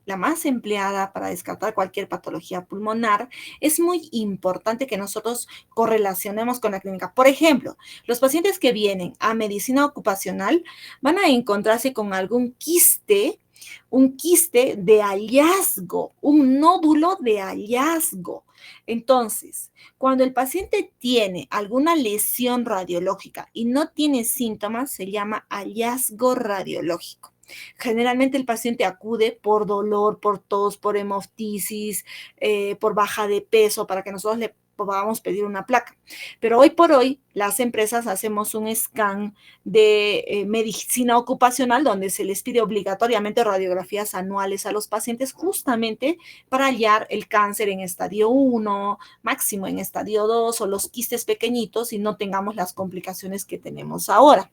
la más empleada para descartar cualquier patología pulmonar, es muy importante que nosotros correlacionemos con la clínica. Por ejemplo, los pacientes que vienen a medicina ocupacional van a encontrarse con algún quiste, un quiste de hallazgo, un nódulo de hallazgo. Entonces, cuando el paciente tiene alguna lesión radiológica y no tiene síntomas, se llama hallazgo radiológico. Generalmente el paciente acude por dolor, por tos, por hemoptisis, por baja de peso, para que nosotros le podamos pedir una placa. Pero hoy por hoy las empresas hacemos un scan de medicina ocupacional donde se les pide obligatoriamente radiografías anuales a los pacientes justamente para hallar el cáncer en estadio 1, máximo en estadio 2 o los quistes pequeñitos y no tengamos las complicaciones que tenemos ahora.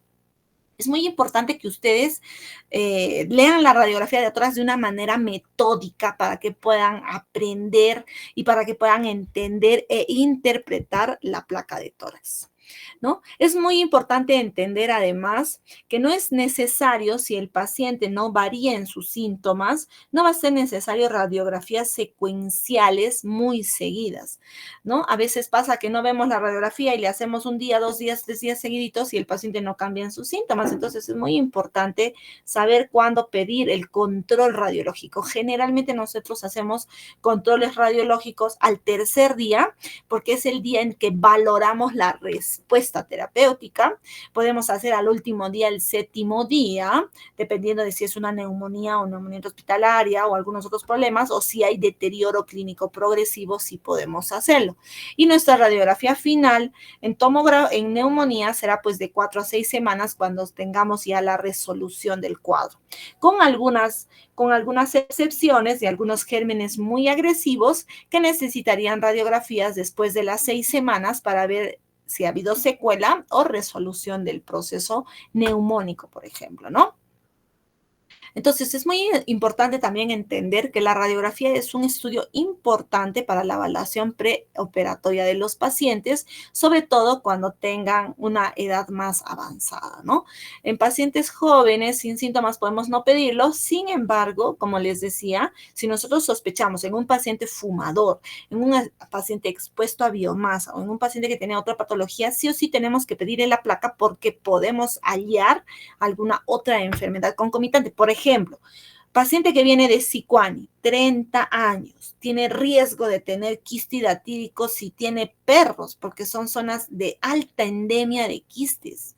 Es muy importante que ustedes lean la radiografía de tórax de una manera metódica para que puedan aprender y para que puedan entender e interpretar la placa de tórax, ¿no? Es muy importante entender además que no es necesario, si el paciente no varía en sus síntomas, no va a ser necesario radiografías secuenciales muy seguidas, ¿no? A veces pasa que no vemos la radiografía y le hacemos un día, 2 días, 3 días seguiditos y el paciente no cambia en sus síntomas. Entonces es muy importante saber cuándo pedir el control radiológico. Generalmente nosotros hacemos controles radiológicos al tercer día porque es el día en que valoramos la respuesta terapéutica. Podemos hacer al último día, el séptimo día, dependiendo de si es una neumonía o neumonía hospitalaria o algunos otros problemas, o si hay deterioro clínico progresivo, sí podemos hacerlo. Y nuestra radiografía final en neumonía será pues de 4 a 6 semanas cuando tengamos ya la resolución del cuadro. Con algunas excepciones de algunos gérmenes muy agresivos que necesitarían radiografías después de las 6 semanas para ver si ha habido secuela o resolución del proceso neumónico, por ejemplo, ¿no? Entonces, es muy importante también entender que la radiografía es un estudio importante para la evaluación preoperatoria de los pacientes, sobre todo cuando tengan una edad más avanzada, ¿no? En pacientes jóvenes sin síntomas podemos no pedirlo, sin embargo, como les decía, si nosotros sospechamos en un paciente fumador, en un paciente expuesto a biomasa o en un paciente que tiene otra patología, sí o sí tenemos que pedirle la placa porque podemos hallar alguna otra enfermedad concomitante. Por ejemplo, paciente que viene de Sicuani, 30 años, tiene riesgo de tener quiste hidatídico si tiene perros, porque son zonas de alta endemia de quistes.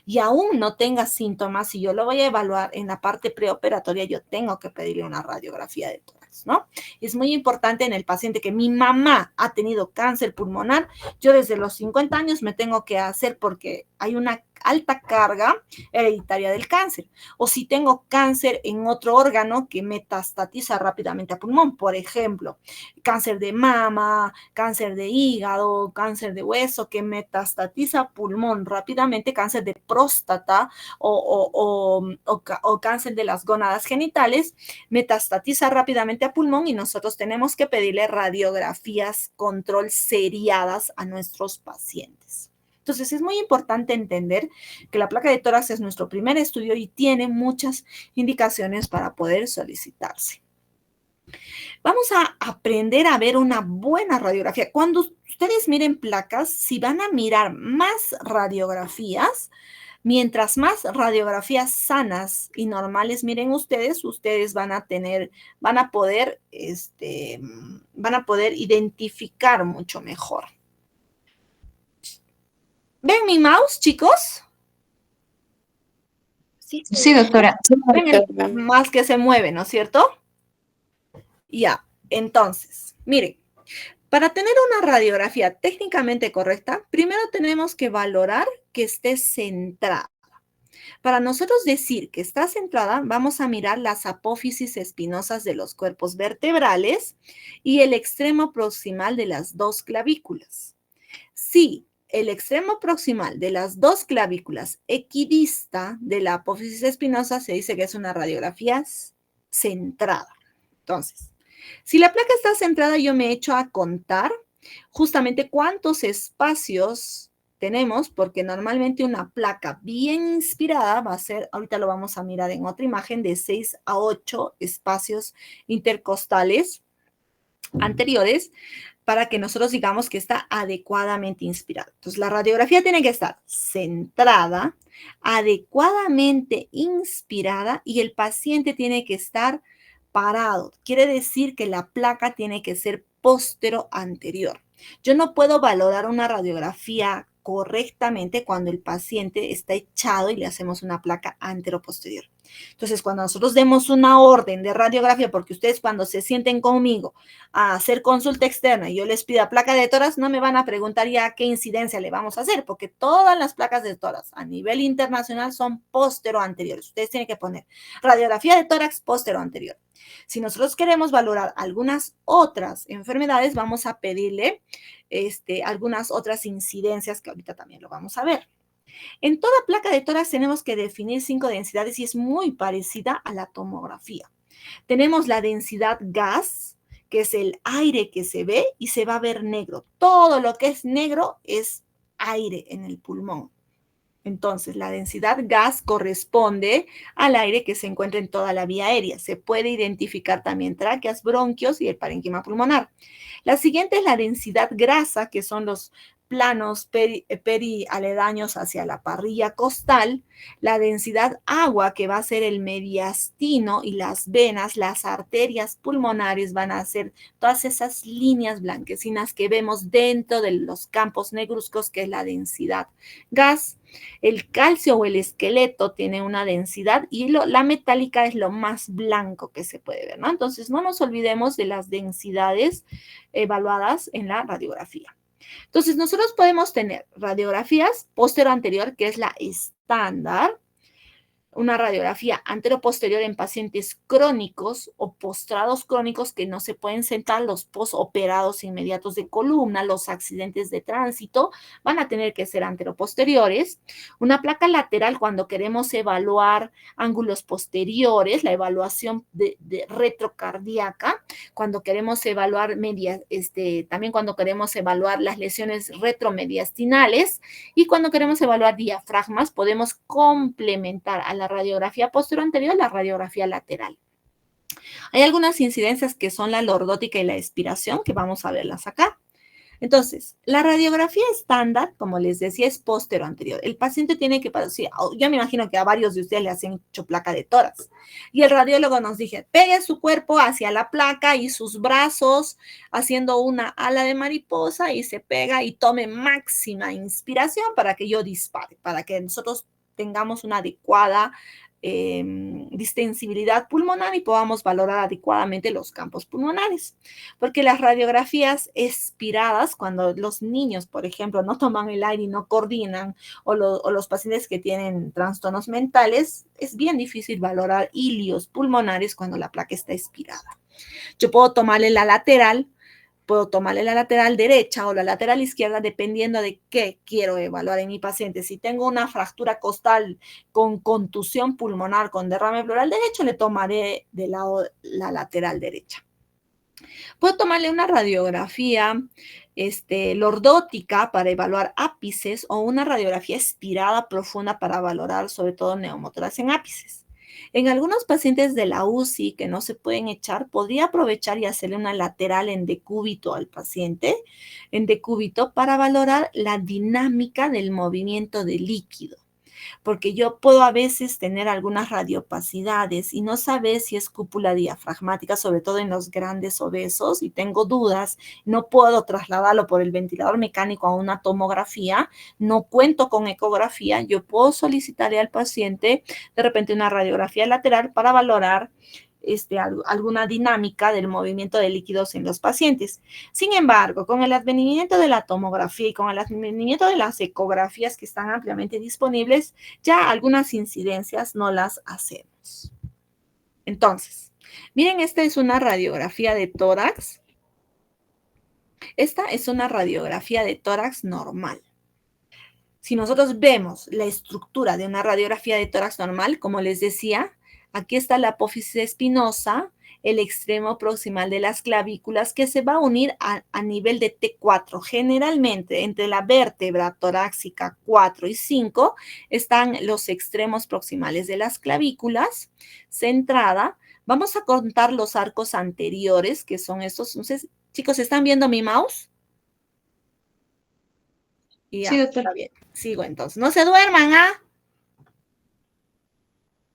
Y aún no tenga síntomas, si yo lo voy a evaluar en la parte preoperatoria, yo tengo que pedirle una radiografía de tórax, ¿no? Es muy importante en el paciente que mi mamá ha tenido cáncer pulmonar, yo desde los 50 años me tengo que hacer porque hay una alta carga hereditaria del cáncer. O si tengo cáncer en otro órgano que metastatiza rápidamente a pulmón, por ejemplo, cáncer de mama, cáncer de hígado, cáncer de hueso que metastatiza a pulmón rápidamente, cáncer de próstata o cáncer de las gónadas genitales, metastatiza rápidamente a pulmón y nosotros tenemos que pedirle radiografías control seriadas a nuestros pacientes. Entonces, es muy importante entender que la placa de tórax es nuestro primer estudio y tiene muchas indicaciones para poder solicitarse. Vamos a aprender a ver una buena radiografía. Cuando ustedes miren placas, si van a mirar más radiografías, mientras más radiografías sanas y normales miren ustedes van a poder identificar mucho mejor. ¿Ven mi mouse, chicos? Sí, doctora. Ven el más que se mueve, ¿no es cierto? Ya, entonces, miren, para tener una radiografía técnicamente correcta, primero tenemos que valorar que esté centrada. Para nosotros decir que está centrada, vamos a mirar las apófisis espinosas de los cuerpos vertebrales y el extremo proximal de las dos clavículas. Si el extremo proximal de las dos clavículas equidista de la apófisis espinosa, se dice que es una radiografía centrada. Entonces, si la placa está centrada, yo me echo a contar justamente cuántos espacios tenemos, porque normalmente una placa bien inspirada va a ser, ahorita lo vamos a mirar en otra imagen, de 6 a 8 espacios intercostales anteriores para que nosotros digamos que está adecuadamente inspirado. Entonces, la radiografía tiene que estar centrada, adecuadamente inspirada y el paciente tiene que estar parado. Quiere decir que la placa tiene que ser póstero-anterior. Yo no puedo valorar una radiografía correctamente cuando el paciente está echado y le hacemos una placa antero-posterior. Entonces, cuando nosotros demos una orden de radiografía, porque ustedes cuando se sienten conmigo a hacer consulta externa y yo les pida placa de tórax, no me van a preguntar ya qué incidencia le vamos a hacer, porque todas las placas de tórax a nivel internacional son póstero-anteriores. Ustedes tienen que poner radiografía de tórax póstero-anterior. Si nosotros queremos valorar algunas otras enfermedades, vamos a pedirle algunas otras incidencias que ahorita también lo vamos a ver. En toda placa de tórax tenemos que definir 5 densidades y es muy parecida a la tomografía. Tenemos la densidad gas, que es el aire que se ve y se va a ver negro. Todo lo que es negro es aire en el pulmón. Entonces, la densidad gas corresponde al aire que se encuentra en toda la vía aérea. Se puede identificar también tráqueas, bronquios y el parénquima pulmonar. La siguiente es la densidad grasa, que son los planos perialedaños hacia la parrilla costal, la densidad agua, que va a ser el mediastino y las venas, las arterias pulmonares van a ser todas esas líneas blanquecinas que vemos dentro de los campos negruzcos, que es la densidad gas. El calcio o el esqueleto tiene una densidad y la metálica es lo más blanco que se puede ver, ¿no? Entonces, no nos olvidemos de las densidades evaluadas en la radiografía. Entonces, nosotros podemos tener radiografías postero-anterior, que es la estándar, una radiografía antero-posterior en pacientes crónicos o postrados crónicos que no se pueden sentar, los posoperados inmediatos de columna, los accidentes de tránsito, van a tener que ser antero-posteriores. Una placa lateral cuando queremos evaluar ángulos posteriores, la evaluación de retrocardíaca, cuando queremos evaluar también cuando queremos evaluar las lesiones retromediastinales y cuando queremos evaluar diafragmas, podemos complementar a la radiografía posterior-anterior la radiografía lateral. Hay algunas incidencias que son la lordótica y la expiración, que vamos a verlas acá. Entonces, la radiografía estándar, como les decía, es postero-anterior. El paciente tiene que padecer, yo me imagino que a varios de ustedes le hacen hecho placa de tórax. Y el radiólogo nos dice, pegue su cuerpo hacia la placa y sus brazos haciendo una ala de mariposa y se pega y tome máxima inspiración para que yo dispare, para que nosotros tengamos una adecuada distensibilidad pulmonar y podamos valorar adecuadamente los campos pulmonares. Porque las radiografías expiradas, cuando los niños, por ejemplo, no toman el aire y no coordinan, o los pacientes que tienen trastornos mentales, es bien difícil valorar ilios pulmonares cuando la placa está expirada. Yo puedo tomarle la lateral derecha o la lateral izquierda, dependiendo de qué quiero evaluar en mi paciente. Si tengo una fractura costal con contusión pulmonar, con derrame pleural derecho, le tomaré de lado la lateral derecha. Puedo tomarle una radiografía lordótica para evaluar ápices o una radiografía expirada profunda para valorar sobre todo neumotorax en ápices. En algunos pacientes de la UCI que no se pueden echar, podría aprovechar y hacerle una lateral en decúbito al paciente, en decúbito, para valorar la dinámica del movimiento de líquido. Porque yo puedo a veces tener algunas radiopacidades y no saber si es cúpula diafragmática, sobre todo en los grandes obesos, y tengo dudas, no puedo trasladarlo por el ventilador mecánico a una tomografía, no cuento con ecografía, yo puedo solicitarle al paciente de repente una radiografía lateral para valorar alguna dinámica del movimiento de líquidos en los pacientes. Sin embargo, con el advenimiento de la tomografía y con el advenimiento de las ecografías que están ampliamente disponibles, ya algunas incidencias no las hacemos. Entonces, miren, esta es una radiografía de tórax. Esta es una radiografía de tórax normal. Si nosotros vemos la estructura de una radiografía de tórax normal, como les decía, aquí está la apófisis espinosa, el extremo proximal de las clavículas que se va a unir a nivel de T4. Generalmente entre la vértebra torácica 4 y 5 están los extremos proximales de las clavículas, centrada. Vamos a contar los arcos anteriores, que son estos. Entonces, chicos, ¿están viendo mi mouse? Ya, Sí, doctor. está bien. Sigo entonces. No se duerman, ¿ah?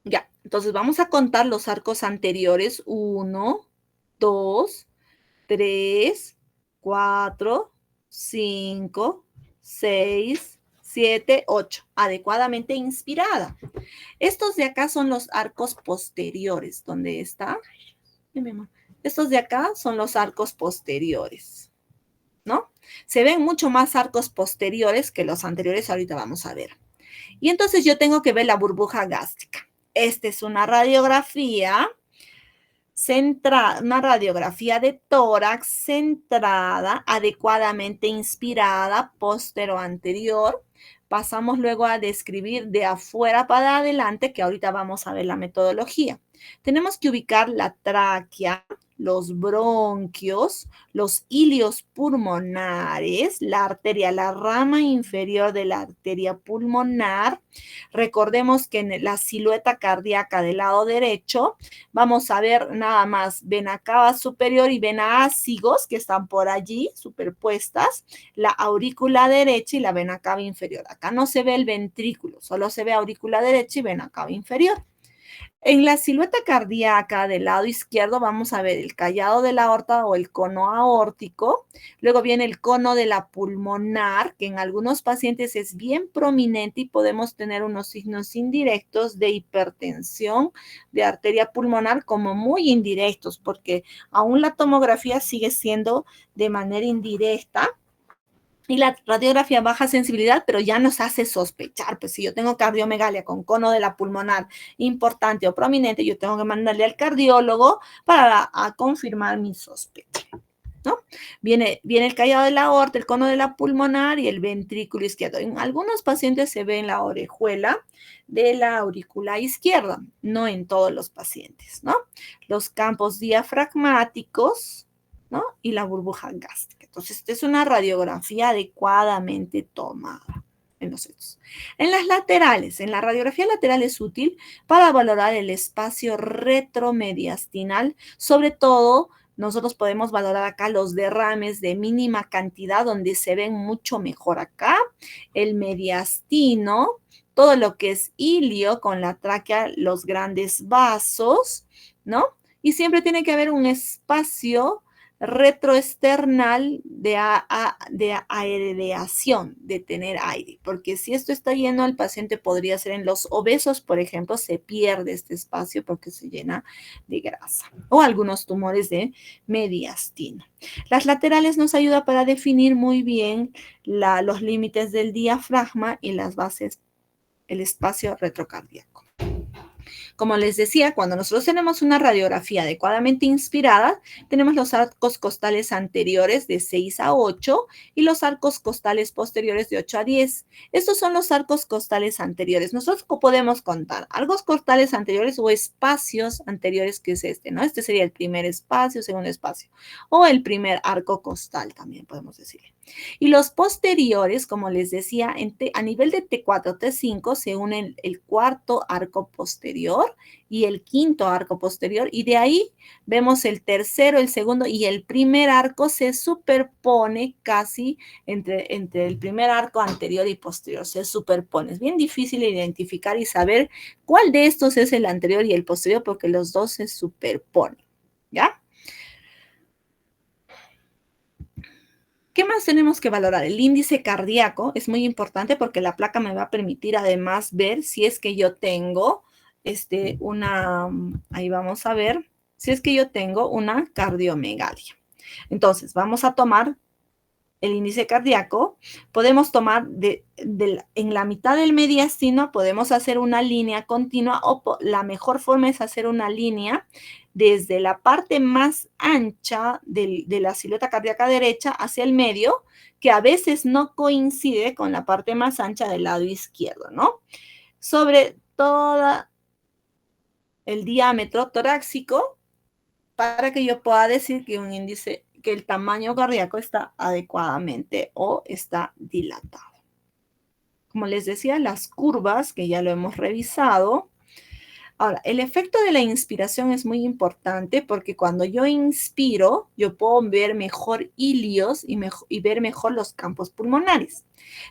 Ya, entonces vamos a contar los arcos anteriores. 1, 2, 3, 4, 5, 6, 7, 8. Adecuadamente inspirada. Estos de acá son los arcos posteriores. ¿Dónde está? Estos de acá son los arcos posteriores, ¿no? Se ven mucho más arcos posteriores que los anteriores, ahorita vamos a ver. Y entonces yo tengo que ver la burbuja gástrica. Esta es una radiografía centrada, una radiografía de tórax centrada, adecuadamente inspirada, póstero anterior. Pasamos luego a describir de afuera para adelante, que ahorita vamos a ver la metodología. Tenemos que ubicar la tráquea, los bronquios, los hilios pulmonares, la arteria, la rama inferior de la arteria pulmonar. Recordemos que en la silueta cardíaca del lado derecho vamos a ver nada más vena cava superior y vena ácigos que están por allí superpuestas, la aurícula derecha y la vena cava inferior. Acá no se ve el ventrículo, solo se ve aurícula derecha y vena cava inferior. En la silueta cardíaca del lado izquierdo vamos a ver el callado de la aorta o el cono aórtico. Luego viene el cono de la pulmonar, que en algunos pacientes es bien prominente y podemos tener unos signos indirectos de hipertensión de arteria pulmonar como muy indirectos, porque aún la tomografía sigue siendo de manera indirecta. Y la radiografía baja sensibilidad, pero ya nos hace sospechar, pues si yo tengo cardiomegalia con cono de la pulmonar importante o prominente, yo tengo que mandarle al cardiólogo para confirmar mi sospecha, ¿no? Viene el callado de la aorta, el cono de la pulmonar y el ventrículo izquierdo. En algunos pacientes se ve en la orejuela de la aurícula izquierda, no en todos los pacientes, ¿no? Los campos diafragmáticos, ¿no? Y la burbuja gástrica. Entonces, esta es una radiografía adecuadamente tomada en los hechos. En las laterales, en la radiografía lateral es útil para valorar el espacio retromediastinal, sobre todo nosotros podemos valorar acá los derrames de mínima cantidad donde se ven mucho mejor acá, el mediastino, todo lo que es ilio con la tráquea, los grandes vasos, ¿no? Y siempre tiene que haber un espacio retroesternal de aireación, de tener aire, porque si esto está lleno, el paciente podría ser en los obesos, por ejemplo, se pierde este espacio porque se llena de grasa, o algunos tumores de mediastino. Las laterales nos ayudan para definir muy bien los límites del diafragma y las bases, el espacio retrocardíaco. Como les decía, cuando nosotros tenemos una radiografía adecuadamente inspirada, tenemos los arcos costales anteriores de 6 a 8 y los arcos costales posteriores de 8 a 10. Estos son los arcos costales anteriores. Nosotros podemos contar arcos costales anteriores o espacios anteriores, que es este, ¿no? Este sería el primer espacio, segundo espacio, o el primer arco costal, también podemos decirle. Y los posteriores, como les decía, a nivel de T4, T5 se unen el cuarto arco posterior y el quinto arco posterior, y de ahí vemos el tercero, el segundo y el primer arco se superpone casi entre el primer arco anterior y posterior, se superpone. Es bien difícil identificar y saber cuál de estos es el anterior y el posterior porque los dos se superponen, ¿ya? ¿Qué más tenemos que valorar? El índice cardíaco es muy importante porque la placa me va a permitir además ver si es que yo tengo ahí vamos a ver, si es que yo tengo una cardiomegalia. Entonces, vamos a tomar el índice cardíaco, podemos tomar en la mitad del mediastino, podemos hacer una línea continua o la mejor forma es hacer una línea desde la parte más ancha de la silueta cardíaca derecha hacia el medio, que a veces no coincide con la parte más ancha del lado izquierdo, ¿no? Sobre todo el diámetro torácico, para que yo pueda decir que un índice, que el tamaño cardíaco está adecuadamente o está dilatado. Como les decía, las curvas, que ya lo hemos revisado. Ahora, el efecto de la inspiración es muy importante porque cuando yo inspiro, yo puedo ver mejor ilios y ver mejor los campos pulmonares.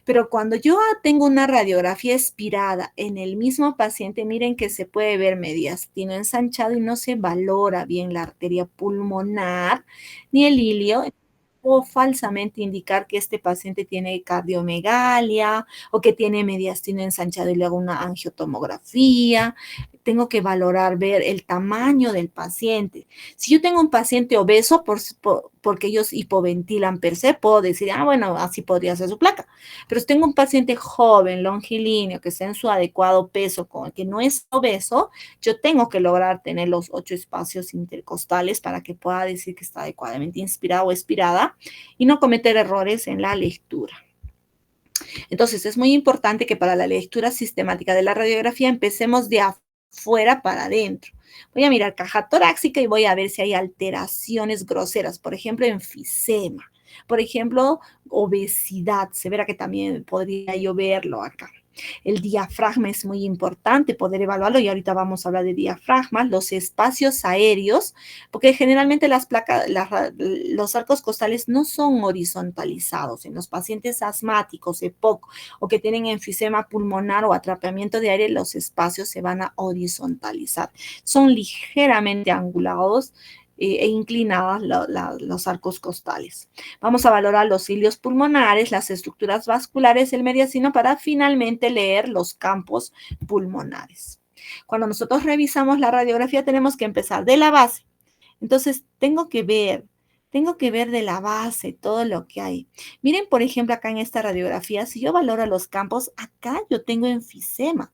Pero cuando yo tengo una radiografía expirada en el mismo paciente, miren que se puede ver mediastino ensanchado y no se valora bien la arteria pulmonar ni el ilio, o falsamente indicar que este paciente tiene cardiomegalia o que tiene mediastino ensanchado y luego una angiotomografía. Tengo que valorar, ver el tamaño del paciente. Si yo tengo un paciente obeso porque ellos hipoventilan per se, puedo decir, bueno, así podría ser su placa. Pero si tengo un paciente joven, longilíneo, que está en su adecuado peso, que no es obeso, yo tengo que lograr tener los 8 espacios intercostales para que pueda decir que está adecuadamente inspirado o expirada y no cometer errores en la lectura. Entonces, es muy importante que para la lectura sistemática de la radiografía empecemos de afuera para adentro. Voy a mirar caja torácica y voy a ver si hay alteraciones groseras, por ejemplo, enfisema, por ejemplo, obesidad. Se verá que también podría yo verlo acá. El diafragma es muy importante poder evaluarlo y ahorita vamos a hablar de diafragma, los espacios aéreos, porque generalmente los arcos costales no son horizontalizados. En los pacientes asmáticos, EPOC, o que tienen enfisema pulmonar o atrapamiento de aire, los espacios se van a horizontalizar. Son ligeramente angulados e inclinadas los arcos costales. Vamos a valorar los cilios pulmonares, las estructuras vasculares, el mediastino para finalmente leer los campos pulmonares. Cuando nosotros revisamos la radiografía tenemos que empezar de la base. Entonces tengo que ver de la base todo lo que hay. Miren, por ejemplo, acá en esta radiografía, si yo valoro los campos, acá yo tengo enfisema,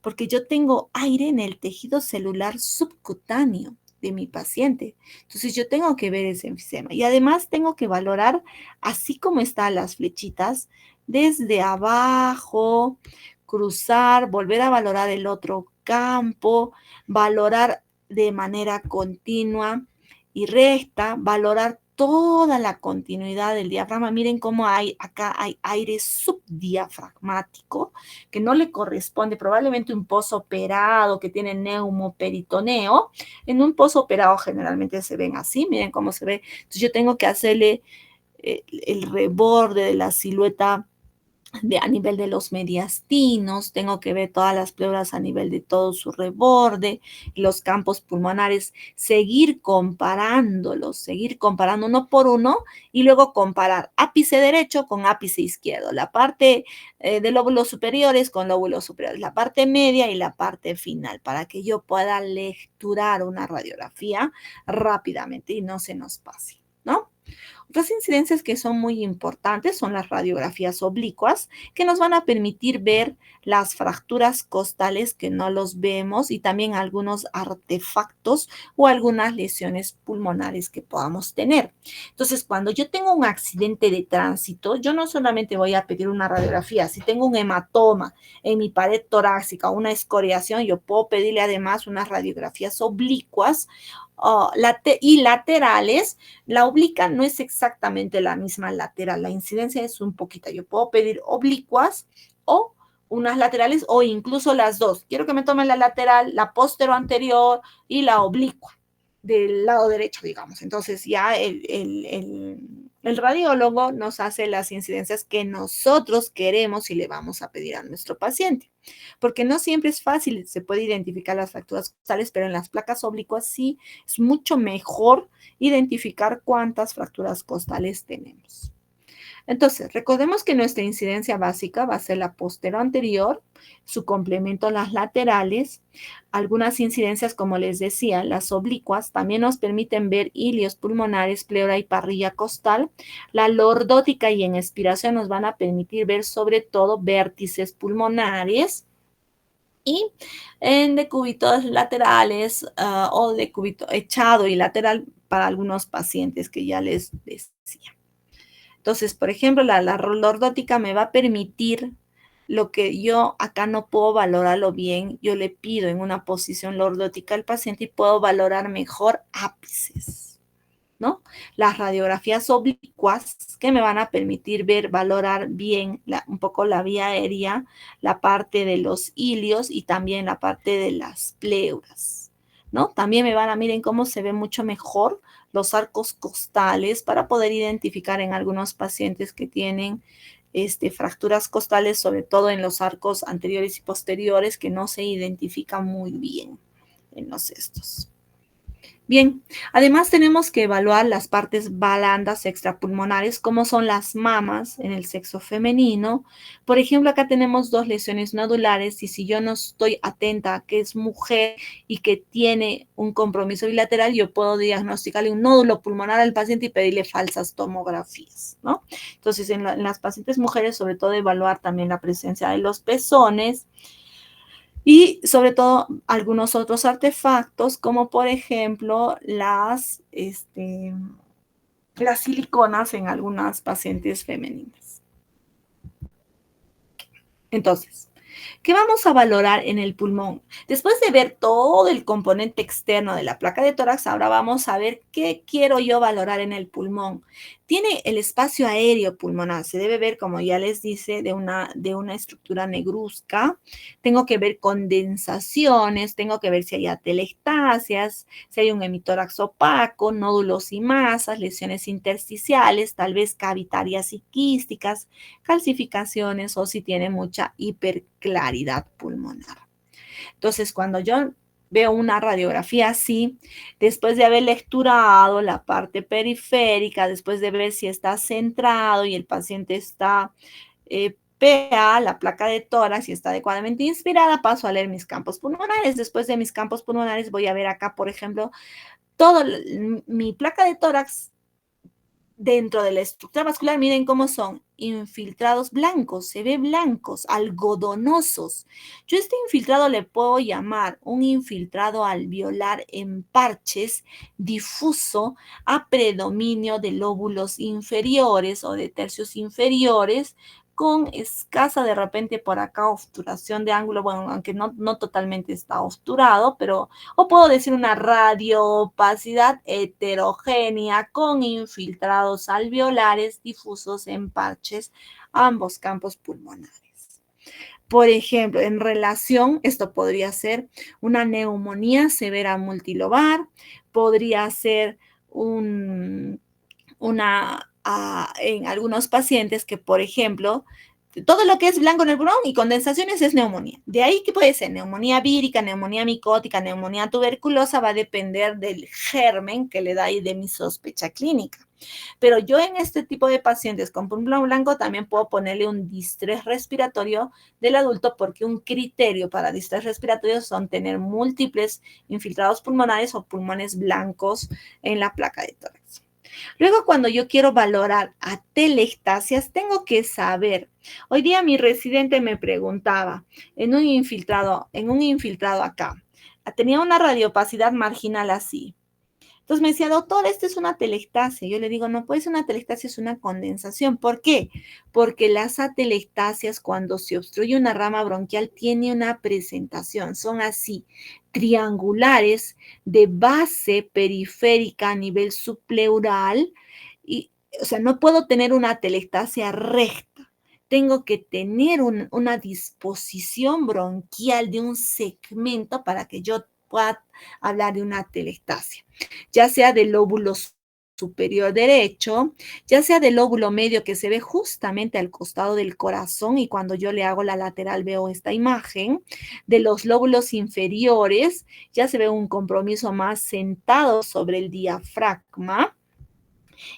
porque yo tengo aire en el tejido celular subcutáneo de mi paciente. Entonces yo tengo que ver ese enfisema y además tengo que valorar, así como están las flechitas, desde abajo, cruzar, volver a valorar el otro campo, valorar de manera continua y recta, valorar toda la continuidad del diafragma. Miren cómo acá hay aire subdiafragmático que no le corresponde, probablemente un posoperado que tiene neumoperitoneo. En un posoperado generalmente se ven así, miren cómo se ve. Entonces yo tengo que hacerle el reborde de la silueta a nivel de los mediastinos, tengo que ver todas las pleuras a nivel de todo su reborde, los campos pulmonares, seguir comparando uno por uno y luego comparar ápice derecho con ápice izquierdo, la parte de lóbulos superiores con lóbulos superiores, la parte media y la parte final, para que yo pueda lecturar una radiografía rápidamente y no se nos pase, ¿no? Otras incidencias que son muy importantes son las radiografías oblicuas, que nos van a permitir ver las fracturas costales que no los vemos y también algunos artefactos o algunas lesiones pulmonares que podamos tener. Entonces, cuando yo tengo un accidente de tránsito, yo no solamente voy a pedir una radiografía, si tengo un hematoma en mi pared torácica o una escoriación, yo puedo pedirle además unas radiografías oblicuas y laterales. La oblicuo no es exactamente la misma lateral, la incidencia es un poquito. Yo puedo pedir oblicuas o unas laterales o incluso las dos. Quiero que me tomen la lateral, la postero anterior y la oblicua del lado derecho, digamos. Entonces ya el radiólogo nos hace las incidencias que nosotros queremos y le vamos a pedir a nuestro paciente. Porque no siempre es fácil, se puede identificar las fracturas costales, pero en las placas oblicuas sí es mucho mejor identificar cuántas fracturas costales tenemos. Entonces, recordemos que nuestra incidencia básica va a ser la postero anterior, su complemento las laterales, algunas incidencias, como les decía, las oblicuas, también nos permiten ver ilios pulmonares, pleura y parrilla costal. La lordótica y en expiración nos van a permitir ver sobre todo vértices pulmonares y en decúbitos laterales o decúbito echado y lateral para algunos pacientes que ya les decía. Entonces, por ejemplo, la lordótica me va a permitir lo que yo acá no puedo valorarlo bien, yo le pido en una posición lordótica al paciente y puedo valorar mejor ápices, ¿no? Las radiografías oblicuas que me van a permitir ver, valorar bien un poco la vía aérea, la parte de los ilios y también la parte de las pleuras, ¿no? También me van a, miren cómo se ve mucho mejor los arcos costales para poder identificar en algunos pacientes que tienen fracturas costales, sobre todo en los arcos anteriores y posteriores, que no se identifican muy bien en los estos. Bien, además tenemos que evaluar las partes blandas extrapulmonares, como son las mamas en el sexo femenino. Por ejemplo, acá tenemos 2 lesiones nodulares y si yo no estoy atenta a que es mujer y que tiene un compromiso bilateral, yo puedo diagnosticarle un nódulo pulmonar al paciente y pedirle falsas tomografías, ¿no? Entonces, en las pacientes mujeres, sobre todo, evaluar también la presencia de los pezones, y sobre todo algunos otros artefactos, como por ejemplo las siliconas en algunas pacientes femeninas. Entonces, ¿qué vamos a valorar en el pulmón? Después de ver todo el componente externo de la placa de tórax, ahora vamos a ver qué quiero yo valorar en el pulmón. Tiene el espacio aéreo pulmonar, se debe ver, como ya les dice, de una estructura negruzca. Tengo que ver condensaciones, tengo que ver si hay atelectasias, si hay un hemitórax opaco, nódulos y masas, lesiones intersticiales, tal vez cavitarias y quísticas, calcificaciones o si tiene mucha hiperclaridad pulmonar. Entonces, cuando yo veo una radiografía así, después de haber lecturado la parte periférica, después de ver si está centrado y el paciente está PA, la placa de tórax, y está adecuadamente inspirada, paso a leer mis campos pulmonares. Después de mis campos pulmonares voy a ver acá, por ejemplo, todo mi placa de tórax dentro de la estructura vascular. Miren cómo son infiltrados blancos, se ve blancos, algodonosos. Yo este infiltrado le puedo llamar un infiltrado alveolar en parches difuso a predominio de lóbulos inferiores o de tercios inferiores, con escasa de repente por acá obturación de ángulo, bueno, aunque no totalmente está obturado, pero, o puedo decir una radioopacidad heterogénea con infiltrados alveolares difusos en parches, ambos campos pulmonares. Por ejemplo, en relación, esto podría ser una neumonía severa multilobar, podría ser en algunos pacientes que, por ejemplo, todo lo que es blanco en el pulmón y condensaciones es neumonía. De ahí que puede ser neumonía vírica, neumonía micótica, neumonía tuberculosa, va a depender del germen que le da y de mi sospecha clínica. Pero yo en este tipo de pacientes con pulmón blanco también puedo ponerle un distrés respiratorio del adulto, porque un criterio para distrés respiratorio son tener múltiples infiltrados pulmonares o pulmones blancos en la placa de tórax. Luego, cuando yo quiero valorar atelectasias, tengo que saber. Hoy día mi residente me preguntaba en un infiltrado acá, tenía una radiopacidad marginal así. Entonces me decía, doctor, esto es una atelectasia. Yo le digo, no puede ser una atelectasia, es una condensación. ¿Por qué? Porque las atelectasias, cuando se obstruye una rama bronquial, tiene una presentación. Son así, triangulares, de base periférica a nivel subpleural. Y, o sea, no puedo tener una atelectasia recta. Tengo que tener una disposición bronquial de un segmento para que yo pueda hablar de una atelectasia, ya sea del lóbulo superior derecho, ya sea del lóbulo medio que se ve justamente al costado del corazón, y cuando yo le hago la lateral veo esta imagen, de los lóbulos inferiores, ya se ve un compromiso más sentado sobre el diafragma,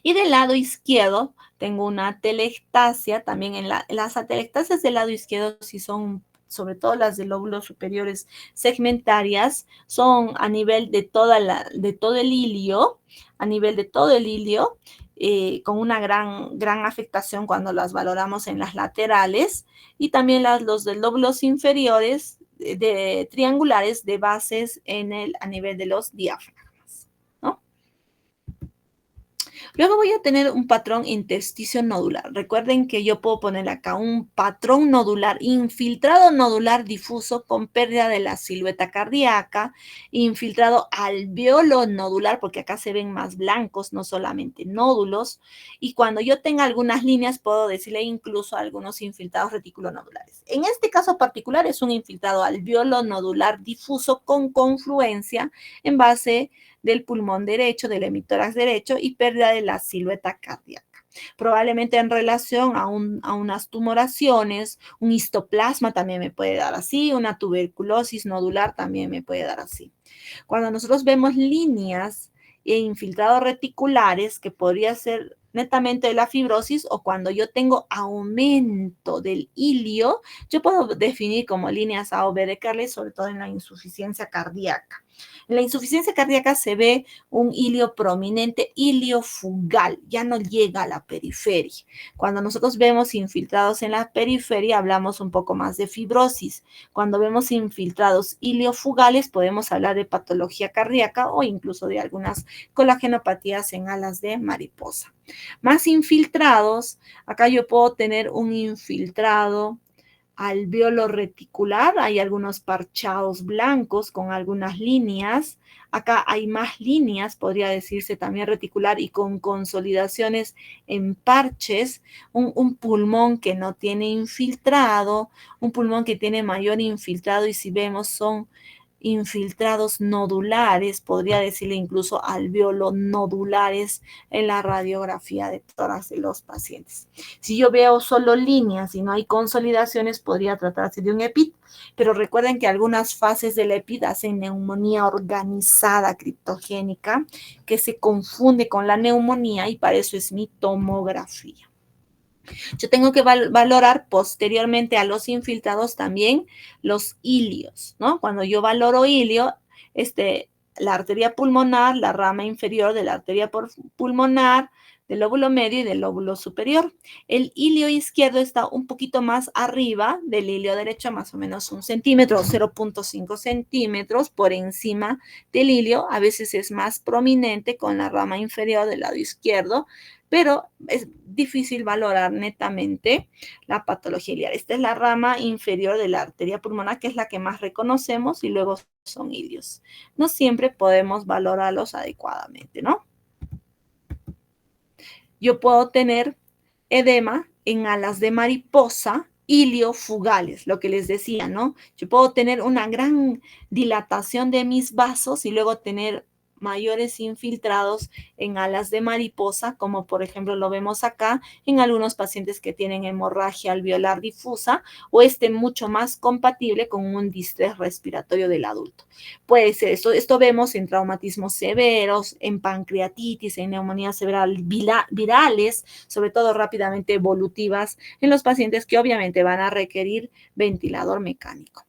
y del lado izquierdo tengo una atelectasia, también las atelectasias del lado izquierdo, si son sobre todo las de lóbulos superiores segmentarias, son a nivel de todo el ilio, a nivel de todo el ilio, con una gran afectación cuando las valoramos en las laterales, y también los de lóbulos inferiores de triangulares de bases a nivel de los diafragmas, ¿no? Luego voy a tener un patrón intersticio nodular. Recuerden que yo puedo poner acá un patrón nodular, infiltrado nodular difuso con pérdida de la silueta cardíaca, infiltrado alveolo nodular, porque acá se ven más blancos, no solamente nódulos. Y cuando yo tenga algunas líneas, puedo decirle incluso algunos infiltrados reticulonodulares. En este caso particular es un infiltrado alveolo nodular difuso con confluencia en base del pulmón derecho, del hemitórax derecho y pérdida de la silueta cardíaca. Probablemente en relación a unas tumoraciones, un histoplasma también me puede dar así, una tuberculosis nodular también me puede dar así. Cuando nosotros vemos líneas e infiltrados reticulares, que podría ser netamente de la fibrosis, o cuando yo tengo aumento del hilio, yo puedo definir como líneas A o B de Carle, sobre todo en la insuficiencia cardíaca. En la insuficiencia cardíaca se ve un hilio prominente, hilio fugal, ya no llega a la periferia. Cuando nosotros vemos infiltrados en la periferia, hablamos un poco más de fibrosis. Cuando vemos infiltrados iliofugales, podemos hablar de patología cardíaca o incluso de algunas colagenopatías en alas de mariposa. Más infiltrados, acá yo puedo tener un infiltrado alveolo reticular, hay algunos parchados blancos con algunas líneas. Acá hay más líneas, podría decirse también reticular y con consolidaciones en parches. Un pulmón que no tiene infiltrado, un pulmón que tiene mayor infiltrado y si vemos son infiltrados nodulares, podría decirle incluso alveolo nodulares en la radiografía de tórax de los pacientes. Si yo veo solo líneas y no hay consolidaciones, podría tratarse de un EPID, pero recuerden que algunas fases del EPID hacen neumonía organizada criptogénica que se confunde con la neumonía y para eso es mi tomografía. Yo tengo que valorar posteriormente a los infiltrados también los ilios, ¿no? Cuando yo valoro ilio, la arteria pulmonar, la rama inferior de la arteria pulmonar, del lóbulo medio y del lóbulo superior. El ilio izquierdo está un poquito más arriba del ilio derecho, más o menos 1 centímetro, 0.5 centímetros por encima del ilio. A veces es más prominente con la rama inferior del lado izquierdo, pero es difícil valorar netamente la patología iliar. Esta es la rama inferior de la arteria pulmonar, que es la que más reconocemos, y luego son ilios. No siempre podemos valorarlos adecuadamente, ¿no? Yo puedo tener edema en alas de mariposa, iliofugales, lo que les decía, ¿no? Yo puedo tener una gran dilatación de mis vasos y luego tener mayores infiltrados en alas de mariposa, como por ejemplo lo vemos acá en algunos pacientes que tienen hemorragia alveolar difusa o mucho más compatible con un distrés respiratorio del adulto. Puede ser esto vemos en traumatismos severos, en pancreatitis, en neumonías cerebral virales, sobre todo rápidamente evolutivas en los pacientes que obviamente van a requerir ventilador mecánico.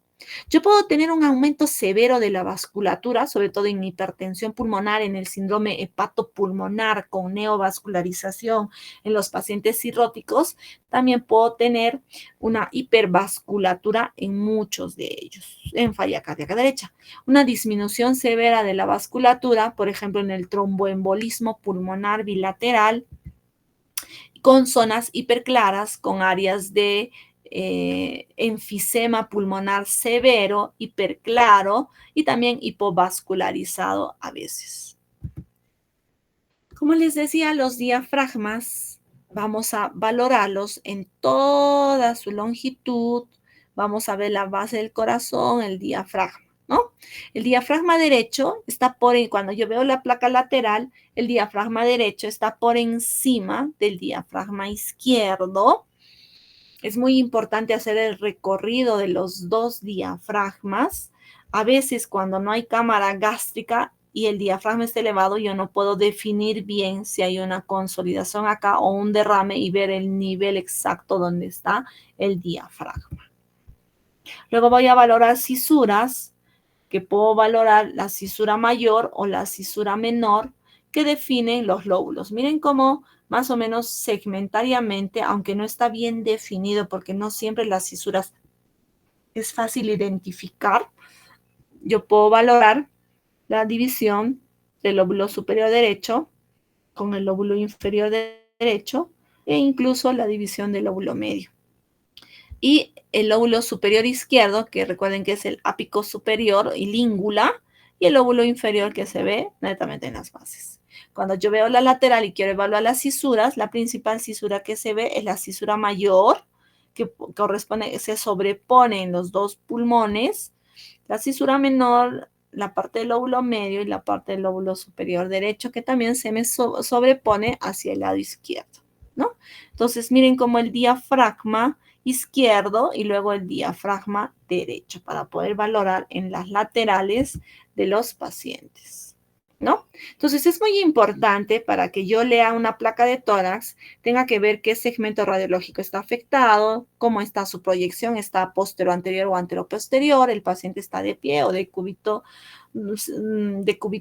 Yo puedo tener un aumento severo de la vasculatura, sobre todo en hipertensión pulmonar, en el síndrome hepatopulmonar con neovascularización en los pacientes cirróticos. También puedo tener una hipervasculatura en muchos de ellos, en falla cardíaca derecha. Una disminución severa de la vasculatura, por ejemplo, en el tromboembolismo pulmonar bilateral, con zonas hiperclaras, con áreas de enfisema pulmonar severo, hiperclaro y también hipovascularizado a veces. Como les decía, los diafragmas vamos a valorarlos en toda su longitud. Vamos a ver la base del corazón, el diafragma, ¿no? El diafragma derecho está cuando yo veo la placa lateral, el diafragma derecho está por encima del diafragma izquierdo. Es muy importante hacer el recorrido de los dos diafragmas. A veces cuando no hay cámara gástrica y el diafragma está elevado, yo no puedo definir bien si hay una consolidación acá o un derrame y ver el nivel exacto donde está el diafragma. Luego voy a valorar cisuras, que puedo valorar la cisura mayor o la cisura menor, que definen los lóbulos. Miren cómo más o menos segmentariamente, aunque no está bien definido, porque no siempre las cisuras es fácil identificar, yo puedo valorar la división del lóbulo superior derecho con el lóbulo inferior derecho e incluso la división del lóbulo medio. Y el lóbulo superior izquierdo, que recuerden que es el ápice superior y língula, y el lóbulo inferior que se ve netamente en las bases. Cuando yo veo la lateral y quiero evaluar las cisuras, la principal cisura que se ve es la cisura mayor, que corresponde, se sobrepone en los dos pulmones. La cisura menor, la parte del lóbulo medio y la parte del lóbulo superior derecho, que también se me sobrepone hacia el lado izquierdo, ¿no? Entonces, miren cómo el diafragma izquierdo y luego el diafragma derecho para poder valorar en las laterales de los pacientes, ¿no? Entonces es muy importante para que yo lea una placa de tórax, tenga que ver qué segmento radiológico está afectado, cómo está su proyección, está postero anterior o antero posterior, el paciente está de pie o de cúbito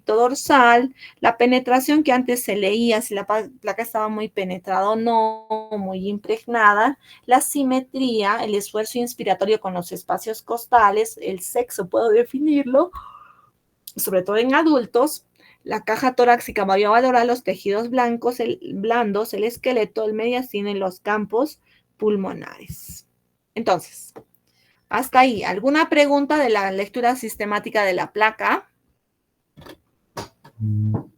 dorsal, la penetración que antes se leía, si la placa estaba muy penetrada o no, muy impregnada, la simetría, el esfuerzo inspiratorio con los espacios costales, el sexo, puedo definirlo, sobre todo en adultos, la caja torácica va a valorar los tejidos blandos, el esqueleto, el mediastino y los campos pulmonares. Entonces, hasta ahí, ¿alguna pregunta de la lectura sistemática de la placa? No,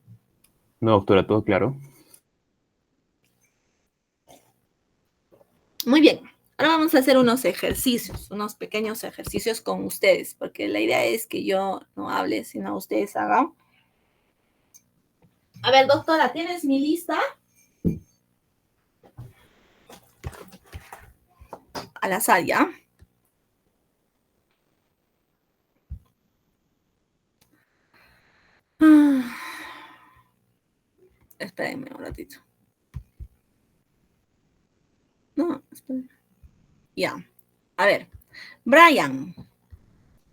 doctora, todo claro. Muy bien. Ahora vamos a hacer unos ejercicios, unos pequeños ejercicios con ustedes, porque la idea es que yo no hable, sino ustedes hagan. A ver, doctora, ¿tienes mi lista? Al azar, ¿ya? Espérenme un ratito. No, espérenme. Ya. A ver, Brian.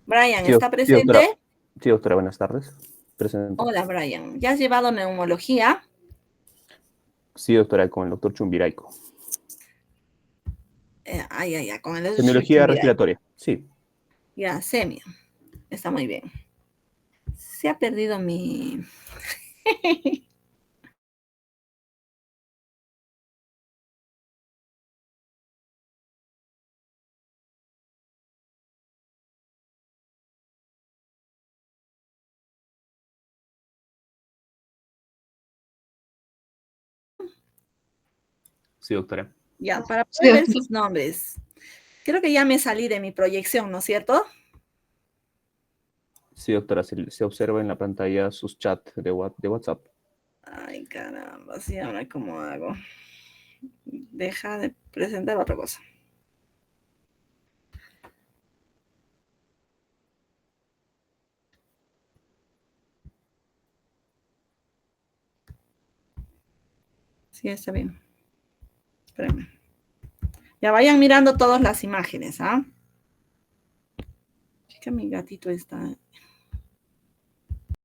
Brian, Sí, ¿está sí, doctora. presente? Sí, doctora, buenas tardes. Presente. Hola, Brian. ¿Ya has llevado neumología? Sí, doctora, con el doctor Chumbiraico. Con el Semiología respiratoria, sí. Ya, semio. Está muy bien. Se ha perdido mi... Sí, doctora. Ya, para poder ver sus nombres. Creo que ya me salí de mi proyección, ¿no es cierto? Sí, doctora, se observa en la pantalla sus chats de WhatsApp. Ay, caramba, sí, ahora cómo hago. Deja de presentar otra cosa. Sí, está bien. Espérenme. Ya vayan mirando todas las imágenes, ¿ah? Que mi gatito está